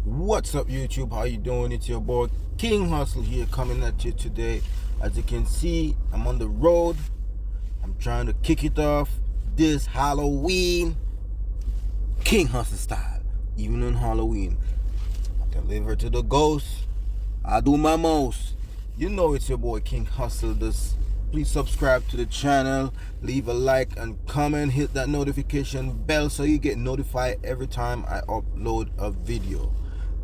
What's up, YouTube? How you doing? It's your boy King Hustle here, coming at you today. As you can see, I'm on the road. I'm trying to kick it off this Halloween, King Hustle style. Even on Halloween, I deliver to the ghosts. I do my most. You know it's your boy King Hustle. Please subscribe to the channel, leave a like and comment, hit that notification bell so you get notified every time I upload a video.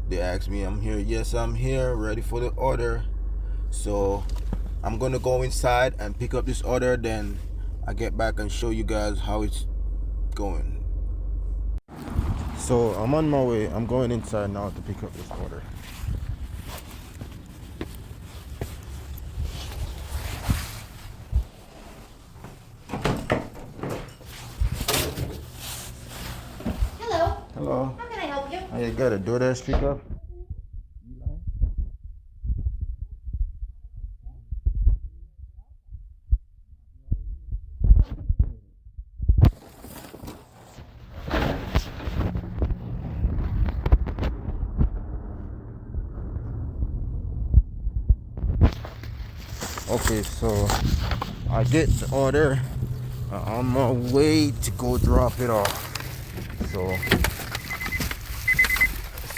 They ask me I'm here. Yes, I'm here, ready for the order. So I'm gonna go inside and pick up this order, then I get back and show you guys how it's going. So I'm on my way. I'm going inside now to pick up this order. Hello. Hello. How can I help you? I got a DoorDash pickup. Okay, so I get the order. I'm on my way to go drop it off. So as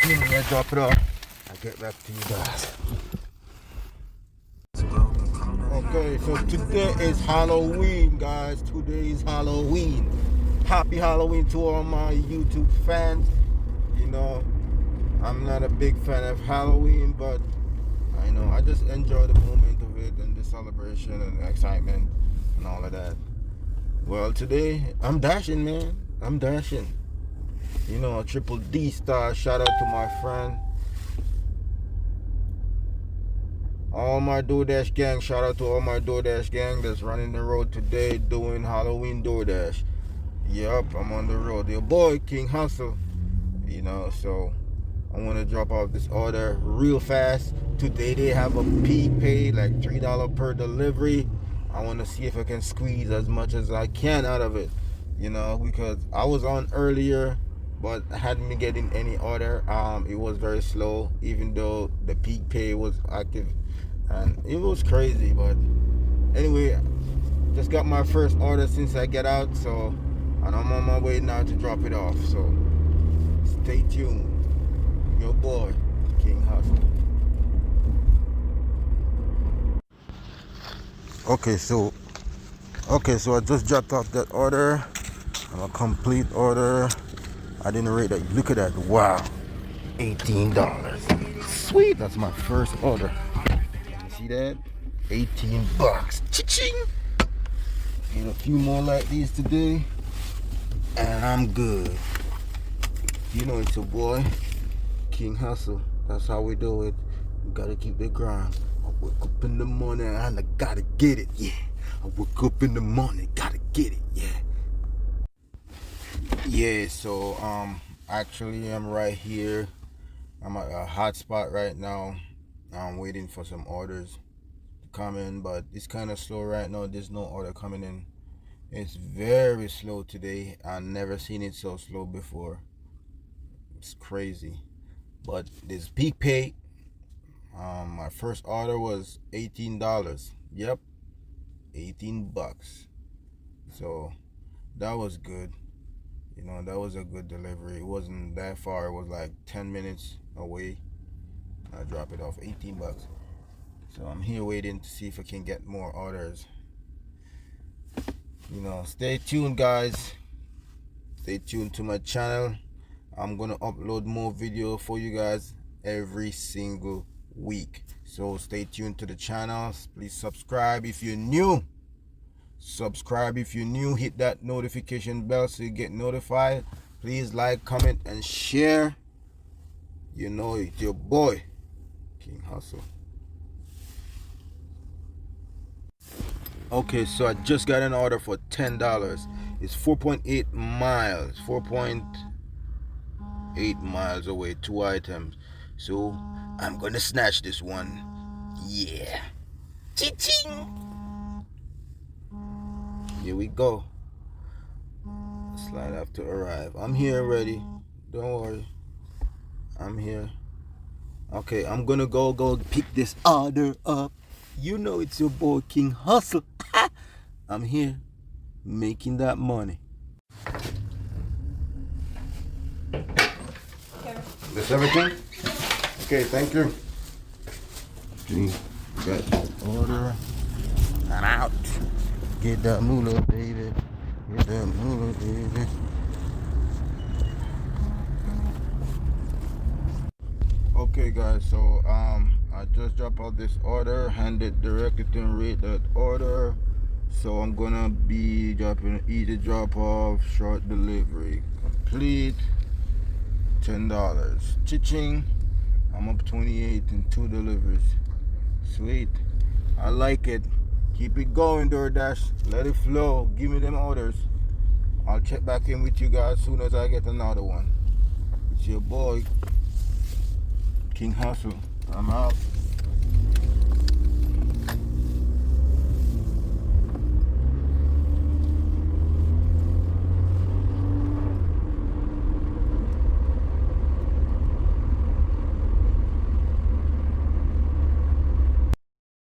soon as I drop it off, I get back to you guys. Okay, so today is Halloween, guys. Today is Halloween. Happy Halloween to all my YouTube fans. You know, I'm not a big fan of Halloween, but I know I just enjoy the moment of it and the celebration and the excitement and all of that. Well, today I'm dashing, man. I'm dashing. You know, a triple D star. Shout out to my friend. All my DoorDash gang. Shout out to all my DoorDash gang that's running the road today doing Halloween DoorDash. Yup, I'm on the road. Your boy King Hustle. You know, so I want to drop off this order real fast. Today they have a peak pay, like $3 per delivery. I want to see if I can squeeze as much as I can out of it, you know, because I was on earlier, but I hadn't been getting any order. It was very slow, even though the peak pay was active, and it was crazy. But anyway, just got my first order since I get out, so, and I'm on my way now to drop it off. So stay tuned. Your boy King Hustle. Okay, so I just dropped off that order. A complete order. I didn't rate that. Look at that. Wow. $18. Sweet. That's my first order. You see that? 18 bucks. Cha-ching. Get a few more like these today, and I'm good. You know it's your boy King Hustle. That's how we do it. We gotta keep the grind. I wake up in the morning and I gotta get it, yeah. I wake up in the morning, gotta get it, yeah. Yeah, so actually I'm right here. I'm at a hot spot right now. I'm waiting for some orders to come in, but it's kind of slow right now. There's no order coming in. It's very slow today. I've never seen it so slow before. It's crazy. But there's peak pay. My first order was $18. Yep, 18 bucks. So that was good. You know, that was a good delivery. It wasn't that far. It was like 10 minutes away. I dropped it off, 18 bucks. So I'm here waiting to see if I can get more orders. You know, stay tuned, guys. Stay tuned to my channel. I'm gonna upload more video for you guys every single week. So stay tuned to the channel. Please subscribe if you're new. Subscribe if you're new. Hit that notification bell so you get notified. Please like, comment, and share. You know it's your boy King Hustle. Okay, so I just got an order for $10. It's 4.8 miles. 4.8 miles away. 2 items. So I'm gonna snatch this one. Yeah. Ching. Here we go. Slide have to arrive. I'm here already. Don't worry. I'm here. Okay, I'm gonna go pick this order up. You know it's your boy King Hustle. I'm here making that money. That's everything? Okay, thank you. Got the order. I'm out. Get that moolah, baby. Get that moolah, baby. Okay guys, so I just dropped out this order, handed directly to rate that order. So I'm gonna be dropping easy drop off, short delivery, complete, $10. Cha-ching. I'm up 28 in 2 deliveries. Sweet. I like it. Keep it going, DoorDash. Let it flow. Give me them orders. I'll check back in with you guys as soon as I get another one. It's your boy King Hustle. I'm out.